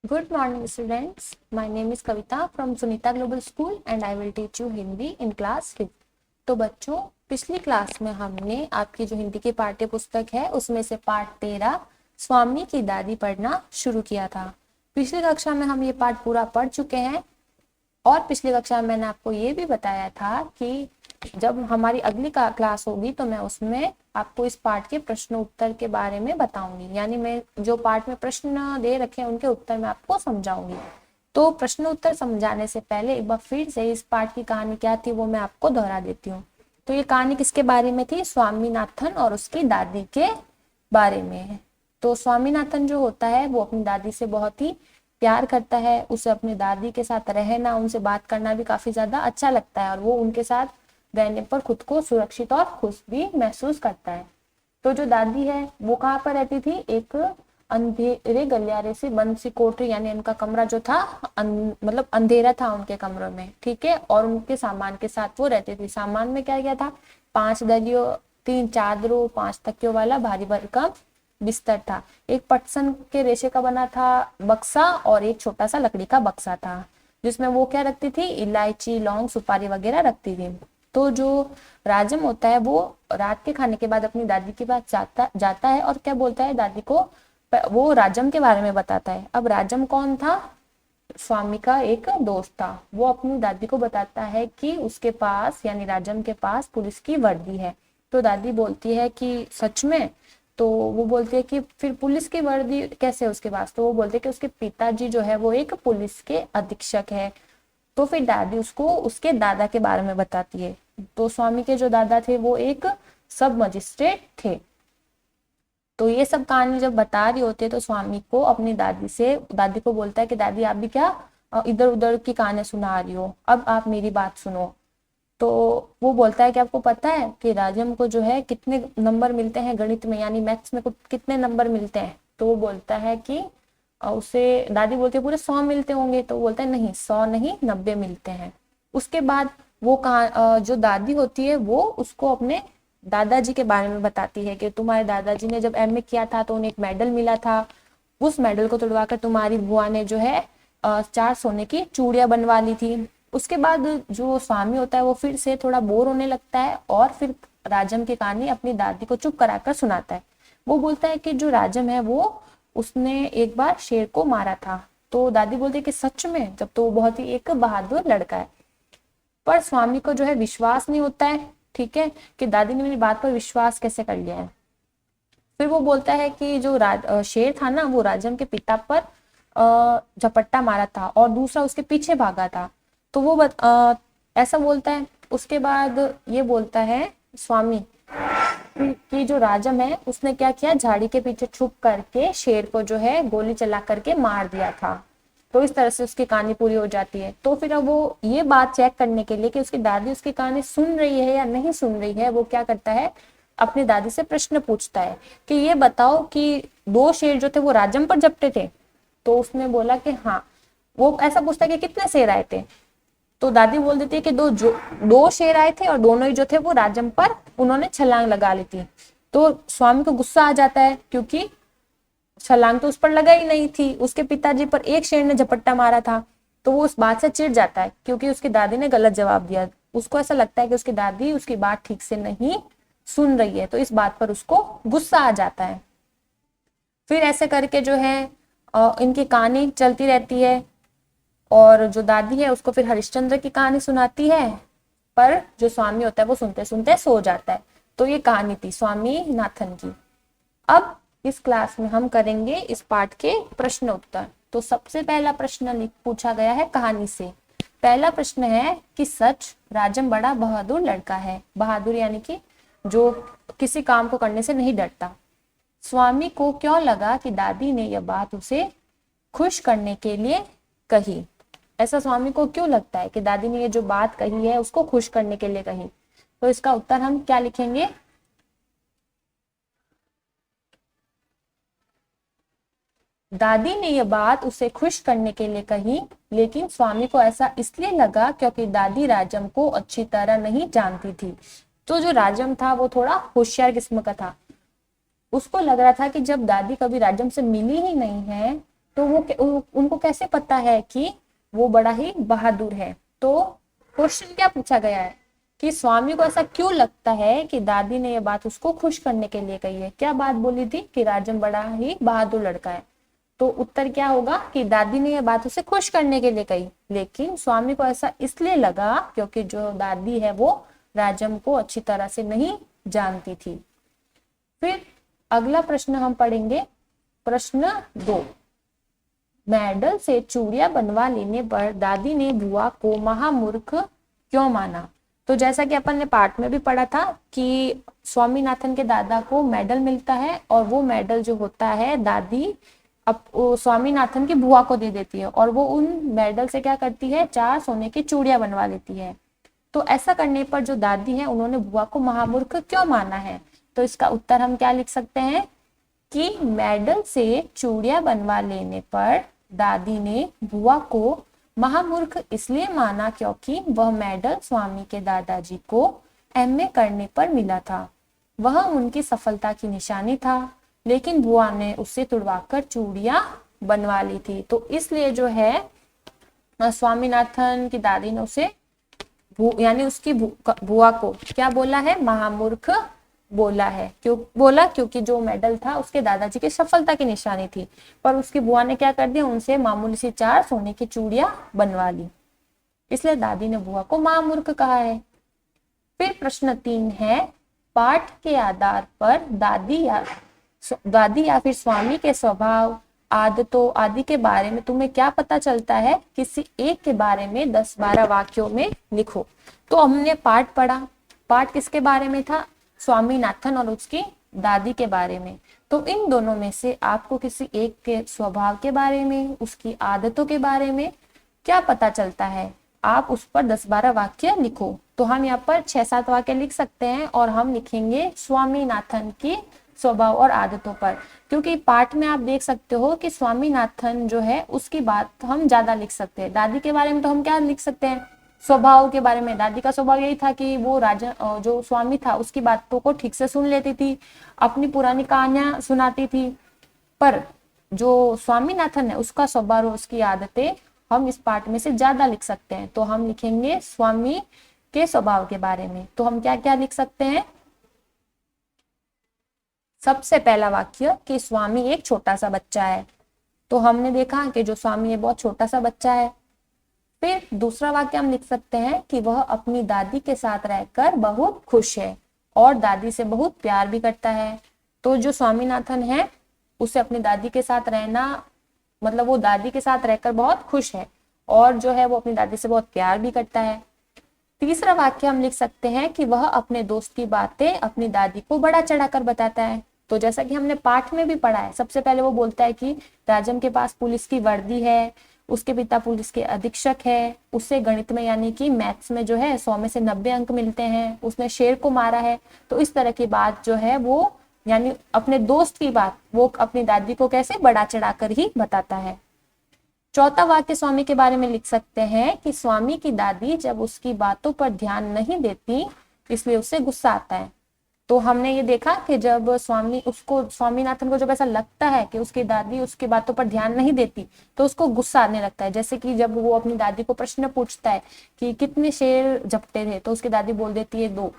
Good morning, students. My name is Kavita from Sunita Global School and I will teach you Hindi in class 5th. तो बच्चों, पिछली class में हमने आपकी जो हिंदी की पाठ्य पुस्तक है उसमें से पाठ 13 स्वामी की दादी पढ़ना शुरू किया था। पिछली कक्षा में हम ये पाठ पूरा पढ़ चुके हैं और पिछली कक्षा में मैंने आपको ये भी बताया था कि जब हमारी अगली क्लास होगी तो मैं उसमें आपको इस पाठ के प्रश्न उत्तर के बारे में बताऊंगी, यानी मैं जो पाठ में प्रश्न दे रखे हैं उनके उत्तर मैं आपको समझाऊंगी। तो प्रश्न उत्तर समझाने से पहले एक बार फिर से इस पाठ की कहानी क्या थी वो मैं आपको दोहरा देती हूँ। तो ये कहानी किसके बारे में थी? स्वामीनाथन और उसकी दादी के बारे में है। तो स्वामीनाथन जो होता है वो अपनी दादी से बहुत ही प्यार करता है, उसे अपनी दादी के साथ रहना, उनसे बात करना भी काफी ज्यादा अच्छा लगता है और वो उनके साथ रहने पर खुद को सुरक्षित और खुश भी महसूस करता है। तो जो दादी है वो कहाँ पर रहती थी? एक अंधेरे गलियारे से बंद सी कोठरी, यानी उनका कमरा जो था मतलब अंधेरा था उनके कमरों में, ठीक है। और उनके सामान के साथ वो रहती थी। सामान में क्या क्या था? 5 दरियों, 3 चादरों, 5 तकियों वाला भारी भरकम बिस्तर था, एक पटसन के रेशे का बना था बक्सा और एक छोटा सा लकड़ी का बक्सा था जिसमें वो क्या रखती थी? इलायची, लौंग, सुपारी वगैरह रखती थी। तो जो राजम होता है वो रात के खाने के बाद अपनी दादी के पास जाता है और क्या बोलता है दादी को? वो राजम के बारे में बताता है। अब राजम कौन था? स्वामी का एक दोस्त था। वो अपनी दादी को बताता है कि उसके पास, यानी राजम के पास पुलिस की वर्दी है। तो दादी बोलती है कि सच में? तो वो बोलती है कि फिर पुलिस की वर्दी कैसे उसके पास? तो वो बोलते हैं कि उसके पिताजी जो है वो एक पुलिस के अधीक्षक है। तो फिर दादी उसको उसके दादा के बारे में बताती है। तो स्वामी के जो दादा थे वो एक सब मजिस्ट्रेट थे। तो ये सब कहानी जब बता रही होती है तो स्वामी को अपनी दादी को बोलता है कि दादी आप भी क्या इधर उधर की कहानी सुना रही हो, अब आप मेरी बात सुनो। तो वो बोलता है कि आपको पता है कि राजम को जो है कितने नंबर मिलते हैं गणित में, यानी मैथ्स में कितने नंबर मिलते हैं? तो वो बोलता है कि उसे, दादी बोलती है पूरे 100 मिलते होंगे। तो वो बोलता है नहीं, 100 नहीं 90 मिलते हैं। उसके बाद वो जो दादी होती है वो उसको अपने दादाजी के बारे में बताती है कि तुम्हारे दादाजी ने जब एमए किया था तो उन्हें एक मेडल मिला था। उस मेडल को तुड़वाकर तुम्हारी बुआ ने जो है 4 सोने की चूड़ियां बनवा ली थी। उसके बाद जो स्वामी होता है वो फिर से थोड़ा बोर होने लगता है और फिर राजम की कहानी अपनी दादी को चुप कराकर सुनाता है। वो बोलता है कि जो राजम है वो उसने एक बार शेर को मारा था। तो दादी बोलती है कि सच में? जब तो वो बहुत ही एक बहादुर लड़का है। पर स्वामी को जो है विश्वास नहीं होता है, ठीक है, कि दादी ने मेरी बात पर विश्वास कैसे कर लिया है। फिर वो बोलता है कि जो शेर था ना वो राजम के पिता पर झपट्टा मारा था और दूसरा उसके पीछे भागा था। तो वो ऐसा बोलता है। उसके बाद ये बोलता है स्वामी कि जो राजम है उसने क्या किया, झाड़ी के पीछे छुप करके शेर को जो है गोली चला करके मार दिया था। तो इस तरह से उसकी कहानी पूरी हो जाती है। तो फिर अब वो ये बात चेक करने के लिए कि उसकी दादी उसकी कहानी सुन रही है या नहीं सुन रही है, वो क्या करता है, अपनी दादी से प्रश्न पूछता है कि ये बताओ कि 2 शेर जो थे वो राजम पर झपटे थे? तो उसने बोला कि हाँ। वो ऐसा पूछता है कि कितने शेर आए थे? तो दादी बोल देती है कि 2 शेर आए थे और दोनों ही जो थे वो राजम पर उन्होंने छलांग लगा ली थी। तो स्वामी को गुस्सा आ जाता है क्योंकि छलांग तो उस पर लगा ही नहीं थी, उसके पिताजी पर एक शेर ने झपट्टा मारा था। तो वो उस बात से चिढ़ जाता है क्योंकि उसकी दादी ने गलत जवाब दिया। उसको ऐसा लगता है कि उसकी दादी उसकी बात ठीक से नहीं सुन रही है, तो इस बात पर उसको गुस्सा आ जाता है। फिर ऐसे करके जो है इनकी कहानी चलती रहती है और जो दादी है उसको फिर हरिश्चंद्र की कहानी सुनाती है, पर जो स्वामी होता है वो सुनते सुनते सो जाता है। तो ये कहानी थी स्वामी नाथन की। अब इस क्लास में हम करेंगे इस पाठ के प्रश्न उत्तर। तो सबसे पहला प्रश्न पूछा गया है कहानी से। पहला प्रश्न है कि सच राजम बड़ा बहादुर लड़का है। बहादुर यानी कि जो किसी काम को करने से नहीं डरता। स्वामी को क्यों लगा कि दादी ने यह बात उसे खुश करने के लिए कही? ऐसा स्वामी को क्यों लगता है कि दादी ने ये जो बात कही है उसको खुश करने के लिए कही? तो इसका उत्तर हम क्या लिखेंगे? दादी ने यह बात उसे खुश करने के लिए कही, लेकिन स्वामी को ऐसा इसलिए लगा क्योंकि दादी राजम को अच्छी तरह नहीं जानती थी। तो जो राजम था वो थोड़ा होशियार किस्म का था। उसको लग रहा था कि जब दादी कभी राजम से मिली ही नहीं है तो उनको कैसे पता है कि वो बड़ा ही बहादुर है। तो क्वेश्चन क्या पूछा गया है कि स्वामी को ऐसा क्यों लगता है कि दादी ने ये बात उसको खुश करने के लिए कही है। क्या बात बोली थी कि राजम बड़ा ही बहादुर लड़का है। तो उत्तर क्या होगा कि दादी ने यह बात उसे खुश करने के लिए कही, लेकिन स्वामी को ऐसा इसलिए लगा क्योंकि जो दादी है वो राजम को अच्छी तरह से नहीं जानती थी। फिर अगला प्रश्न हम पढ़ेंगे, प्रश्न 2। मेडल से चूड़ियां बनवा लेने पर दादी ने बुआ को महामूर्ख क्यों माना। तो जैसा कि अपन ने पाठ में भी पढ़ा था कि स्वामीनाथन के दादा को मेडल मिलता है और वो मेडल जो होता है दादी अब स्वामीनाथन की बुआ को दे देती है और वो उन मेडल से क्या करती है, 4 सोने की चूड़ियां बनवा लेती है। तो ऐसा करने पर जो दादी है उन्होंने बुआ को महामूर्ख क्यों माना है। तो इसका उत्तर हम क्या लिख सकते हैं कि मेडल से चूड़ियां बनवा लेने पर दादी ने बुआ को महामूर्ख इसलिए माना क्योंकि वह मेडल स्वामी के दादाजी को एमए करने पर मिला था। वह उनकी सफलता की निशानी था, लेकिन बुआ ने उसे तुड़वाकर चूड़ियां बनवा ली थी। तो इसलिए जो है स्वामीनाथन की दादी ने उसे यानी उसकी बुआ को क्या बोला है, महामूर्ख बोला है। क्यों बोला, क्योंकि जो मेडल था उसके दादाजी की सफलता की निशानी थी, पर उसकी बुआ ने क्या कर दिया, उनसे मामूली सी 4 सोने की चूड़ियां बनवा ली, इसलिए दादी ने बुआ को महामूर्ख कहा है। फिर प्रश्न 3 है, पाठ के आधार पर दादी या फिर स्वामी के स्वभाव, आदतों आदि के बारे में तुम्हें क्या पता चलता है, किसी एक के बारे में 10-12 वाक्यों में लिखो। तो हमने पाठ पढ़ा, पाठ किसके बारे में था, स्वामीनाथन और उसकी दादी के बारे में। तो इन दोनों में से आपको किसी एक के स्वभाव के बारे में, उसकी आदतों के बारे में क्या पता चलता है, आप उस पर 10-12 वाक्य लिखो। तो हम यहाँ पर 6-7 वाक्य लिख सकते हैं और हम लिखेंगे स्वामीनाथन की स्वभाव और आदतों पर, क्योंकि पाठ में आप देख सकते हो कि स्वामीनाथन जो है उसकी बात हम ज्यादा लिख सकते हैं। दादी के बारे में तो हम क्या लिख सकते हैं, स्वभाव के बारे में दादी का स्वभाव यही था कि वो राजा जो स्वामी था उसकी बातों को ठीक से सुन लेती थी, अपनी पुरानी कहानियां सुनाती थी। पर जो स्वामीनाथन है उसका स्वभाव और उसकी आदतें हम इस पाठ में से ज्यादा लिख सकते हैं। तो हम लिखेंगे स्वामी के स्वभाव के बारे में। तो हम क्या क्या लिख सकते हैं, सबसे पहला वाक्य कि स्वामी एक छोटा सा बच्चा है। तो हमने देखा कि जो स्वामी है बहुत छोटा सा बच्चा है। फिर दूसरा वाक्य हम लिख सकते हैं कि वह अपनी दादी के साथ रहकर बहुत खुश है और दादी से बहुत प्यार भी करता है। तो जो स्वामीनाथन है उसे अपनी दादी के साथ रहना, मतलब वो दादी के साथ रहकर बहुत खुश है और जो है वो अपनी दादी से बहुत प्यार भी करता है। तीसरा वाक्य हम लिख सकते हैं कि वह अपने दोस्त की बातें अपनी दादी को बड़ा चढ़ाकर बताता है। तो जैसा कि हमने पाठ में भी पढ़ा है, सबसे पहले वो बोलता है कि राजम के पास पुलिस की वर्दी है, उसके पिता पुलिस के अधीक्षक है, उससे गणित में यानी कि मैथ्स में जो है 100 में से 90 अंक मिलते हैं, उसने शेर को मारा है। तो इस तरह की बात जो है वो यानी अपने दोस्त की बात वो अपनी दादी को कैसे बड़ा चढ़ाकर ही बताता है। चौथा वाक्य स्वामी के बारे में लिख सकते हैं कि स्वामी की दादी जब उसकी बातों पर ध्यान नहीं देती इसलिए उसे गुस्सा आता है। तो हमने ये देखा कि जब स्वामीनाथन को जब ऐसा लगता है कि उसकी दादी उसकी बातों पर ध्यान नहीं देती तो उसको गुस्सा आने लगता है। जैसे कि जब वो अपनी दादी को प्रश्न पूछता है कि कितने शेर झपटे थे, तो उसकी दादी बोल देती है 2।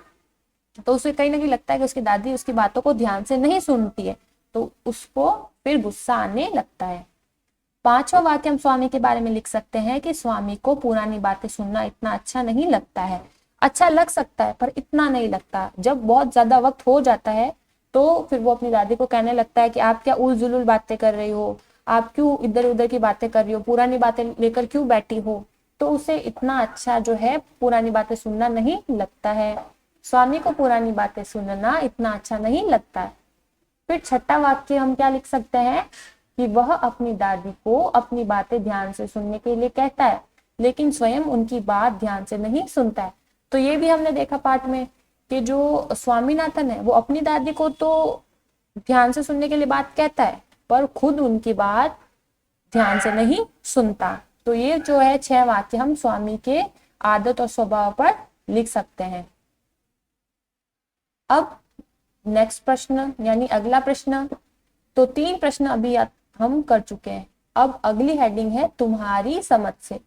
तो उसे कहीं ना कहीं लगता है कि उसकी दादी उसकी बातों को ध्यान से नहीं सुनती है, तो उसको फिर गुस्सा आने लगता है। पांचवा वाक्य हम स्वामी के बारे में लिख सकते हैं कि स्वामी को पुरानी बातें सुनना इतना अच्छा नहीं लगता है। अच्छा लग सकता है पर इतना नहीं लगता। जब बहुत ज्यादा वक्त हो जाता है तो फिर वो अपनी दादी को कहने लगता है कि आप क्या उलझुल बातें कर रही हो, आप क्यों इधर उधर की बातें कर रही हो, पुरानी बातें लेकर क्यों बैठी हो। तो उसे इतना अच्छा जो है पुरानी बातें सुनना नहीं लगता है। स्वामी को पुरानी बातें सुनना इतना अच्छा नहीं लगता है। फिर छठा वाक्य हम क्या लिख सकते हैं कि वह अपनी दादी को अपनी बातें ध्यान से सुनने के लिए कहता है, लेकिन स्वयं उनकी बात ध्यान से नहीं सुनता है। तो ये भी हमने देखा पाठ में कि जो स्वामीनाथन है वो अपनी दादी को तो ध्यान से सुनने के लिए बात कहता है पर खुद उनकी बात ध्यान से नहीं सुनता। तो ये जो है 6 वाक्य हम स्वामी के आदत और स्वभाव पर लिख सकते हैं। अब नेक्स्ट प्रश्न यानी अगला प्रश्न, तो 3 प्रश्न अभी हम कर चुके हैं। अब अगली हेडिंग है तुम्हारी समझ से।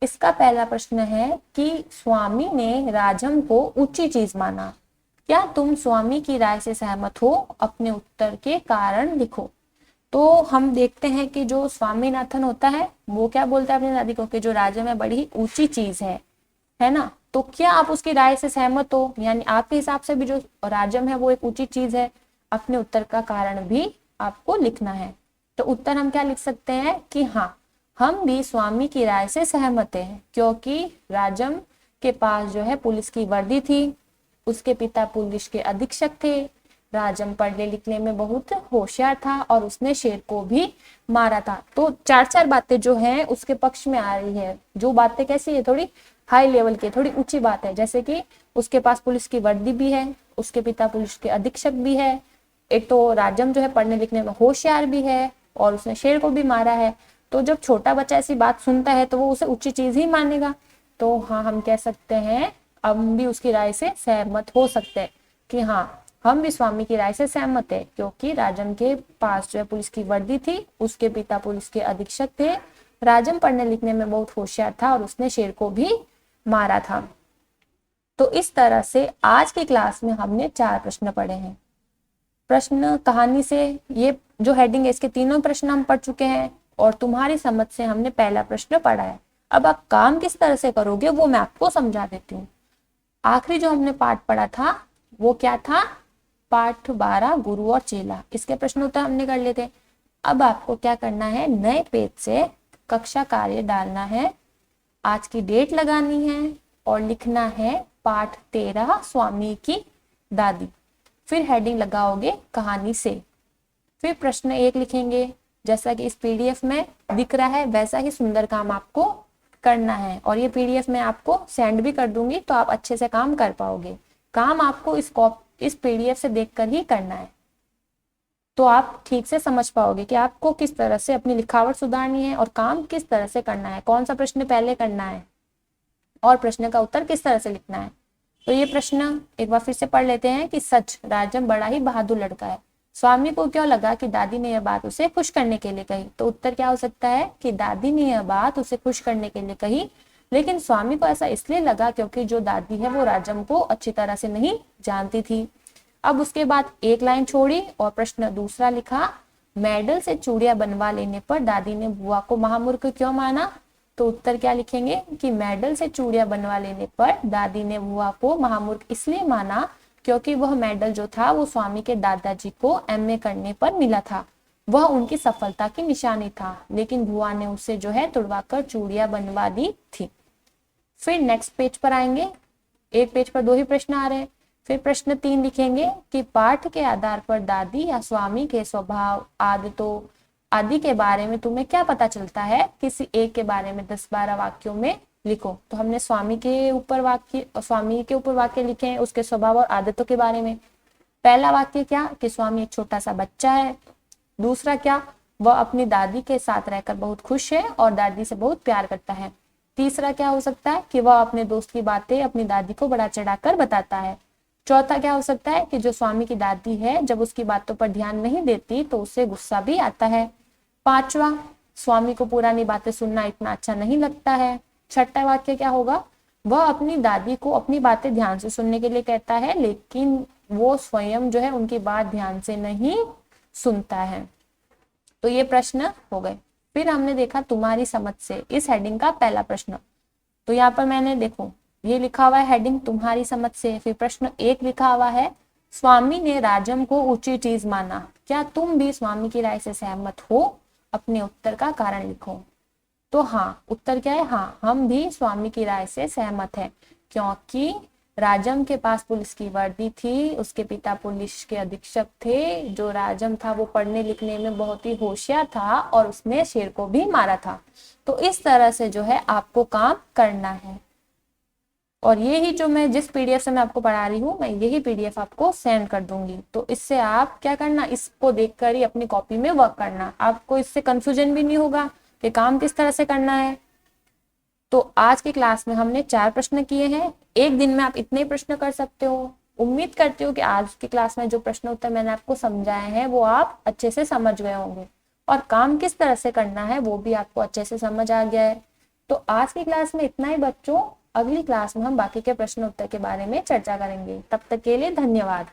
इसका पहला प्रश्न है कि स्वामी ने राजम को ऊंची चीज माना, क्या तुम स्वामी की राय से सहमत हो? अपने उत्तर के कारण लिखो। तो हम देखते हैं कि जो स्वामीनाथन होता है वो क्या बोलता है अपनी दादी को कि जो राजम है बड़ी ही ऊंची चीज है ना। तो क्या आप उसकी राय से सहमत हो? यानी आपके हिसाब से भी जो राजम है वो एक ऊंची चीज है। अपने उत्तर का कारण भी आपको लिखना है। तो उत्तर हम क्या लिख सकते हैं कि हाँ, हम भी स्वामी की राय से सहमत हैं, क्योंकि राजम के पास जो है पुलिस की वर्दी थी, उसके पिता पुलिस के अधीक्षक थे, राजम पढ़ने लिखने में बहुत होशियार था और उसने शेर को भी मारा था। तो चार चार बातें जो हैं उसके पक्ष में आ रही है। जो बातें कैसी है, थोड़ी हाई लेवल की, थोड़ी ऊंची बात है। जैसे कि उसके पास पुलिस की वर्दी भी है, उसके पिता पुलिस के अधीक्षक भी है, एक तो राजम जो है पढ़ने लिखने में होशियार भी है और उसने शेर को भी मारा है। तो जब छोटा बच्चा ऐसी बात सुनता है तो वो उसे ऊंची चीज ही मानेगा। तो हाँ, हम कह सकते हैं, हम भी उसकी राय से सहमत हो सकते हैं कि हाँ, हम भी स्वामी की राय से सहमत है, क्योंकि राजम के पास जो है पुलिस की वर्दी थी, उसके पिता पुलिस के अधीक्षक थे, राजम पढ़ने लिखने में बहुत होशियार था और उसने शेर को भी मारा था। तो इस तरह से आज की क्लास में हमने 4 प्रश्न पढ़े हैं। प्रश्न कहानी से ये जो हेडिंग है इसके तीनों प्रश्न हम पढ़ चुके हैं और तुम्हारी समझ से हमने पहला प्रश्न पढ़ा है। अब आप काम किस तरह से करोगे वो मैं आपको समझा देती हूँ। आखिरी जो हमने पाठ पढ़ा था वो क्या था? पाठ 12 गुरु और चेला। इसके प्रश्न उत्तर हमने कर लिए थे। अब आपको क्या करना है, नए पेज से कक्षा कार्य डालना है, आज की डेट लगानी है और लिखना है पाठ 13 स्वामी की दादी। फिर हेडिंग लगाओगे कहानी से। फिर प्रश्न 1 लिखेंगे, जैसा कि इस पीडीएफ में दिख रहा है वैसा ही सुंदर काम आपको करना है। और ये पीडीएफ मैं आपको सेंड भी कर दूंगी तो आप अच्छे से काम कर पाओगे। काम आपको इस पीडीएफ से देखकर ही करना है, तो आप ठीक से समझ पाओगे कि आपको किस तरह से अपनी लिखावट सुधारनी है और काम किस तरह से करना है, कौन सा प्रश्न पहले करना है और प्रश्न का उत्तर किस तरह से लिखना है। तो ये प्रश्न एक बार फिर से पढ़ लेते हैं कि सच, राजम बड़ा ही बहादुर लड़का है। स्वामी को क्यों लगा कि दादी ने यह बात उसे खुश करने के लिए कही? तो उत्तर क्या हो सकता है कि दादी ने यह बात उसे खुश करने के लिए कही, लेकिन स्वामी को ऐसा इसलिए लगा क्योंकि जो दादी है वो राजम को अच्छी तरह से नहीं जानती थी। अब उसके बाद एक लाइन छोड़ी और प्रश्न दूसरा लिखा, मेडल से चूड़ियां बनवा लेने पर दादी ने बुआ को महामूर्ख क्यों माना? तो उत्तर क्या लिखेंगे कि मेडल से चूड़ियां बनवा लेने पर दादी ने बुआ को महामूर्ख इसलिए माना क्योंकि वह मेडल जो था वो स्वामी के दादाजी को एमए करने पर मिला था। वह उनकी सफलता की निशानी था, लेकिन बुआ ने उसे जो है तुड़वाकर चूड़ियां बनवा दी थी। फिर नेक्स्ट पेज पर आएंगे, एक पेज पर 2 ही प्रश्न आ रहे हैं। फिर प्रश्न 3 लिखेंगे कि पाठ के आधार पर दादी या स्वामी के स्वभाव, आदतों आदि के बारे में तुम्हें क्या पता चलता है? किसी एक के बारे में 10-12 वाक्यों में लिखो। तो हमने स्वामी के ऊपर वाक्य लिखे हैं, उसके स्वभाव और आदतों के बारे में। पहला वाक्य क्या कि स्वामी एक छोटा सा बच्चा है। दूसरा क्या, वह अपनी दादी के साथ रहकर बहुत खुश है और दादी से बहुत प्यार करता है। तीसरा क्या हो सकता है कि वह अपने दोस्त की बातें अपनी दादी को बढ़ा चढ़ाकर बताता है। चौथा क्या हो सकता है कि जो स्वामी की दादी है जब उसकी बातों पर ध्यान नहीं देती तो उसे गुस्सा भी आता है। पांचवा, स्वामी को पुरानी बातें सुनना इतना अच्छा नहीं लगता है। छठा वाक्य क्या होगा, वह अपनी दादी को अपनी बातें ध्यान से सुनने के लिए कहता है, लेकिन वो स्वयं जो है उनकी बात ध्यान से नहीं सुनता है। तो ये प्रश्न हो गए। फिर हमने देखा तुम्हारी समझ से, इस हेडिंग का पहला प्रश्न। तो यहाँ पर मैंने देखो ये लिखा हुआ है हेडिंग तुम्हारी समझ से। फिर प्रश्न 1 लिखा हुआ है, स्वामी ने राजम को ऊंची चीज माना, क्या तुम भी स्वामी की राय से सहमत हो? अपने उत्तर का कारण लिखो। तो हाँ, उत्तर क्या है, हाँ, हम भी स्वामी की राय से सहमत हैं, क्योंकि राजम के पास पुलिस की वर्दी थी, उसके पिता पुलिस के अधीक्षक थे, जो राजम था वो पढ़ने लिखने में बहुत ही होशियार था और उसने शेर को भी मारा था। तो इस तरह से जो है आपको काम करना है। और ये ही जो मैं जिस पीडीएफ से मैं आपको पढ़ा रही हूँ, मैं यही पीडीएफ आपको सेंड कर दूंगी। तो इससे आप क्या करना, इसको देखकर ही अपनी कॉपी में वर्क करना। आपको इससे कंफ्यूजन भी नहीं होगा कि काम किस तरह से करना है। तो आज की क्लास में हमने 4 प्रश्न किए हैं। एक दिन में आप इतने प्रश्न कर सकते हो। उम्मीद करती हूँ कि आज की क्लास में जो प्रश्न उत्तर मैंने आपको समझाए हैं वो आप अच्छे से समझ गए होंगे। और काम किस तरह से करना है वो भी आपको अच्छे से समझ आ गया है। तो आज की क्लास में इतना ही बच्चों, अगली क्लास में हम बाकी के प्रश्न उत्तर के बारे में चर्चा करेंगे। तब तक के लिए धन्यवाद।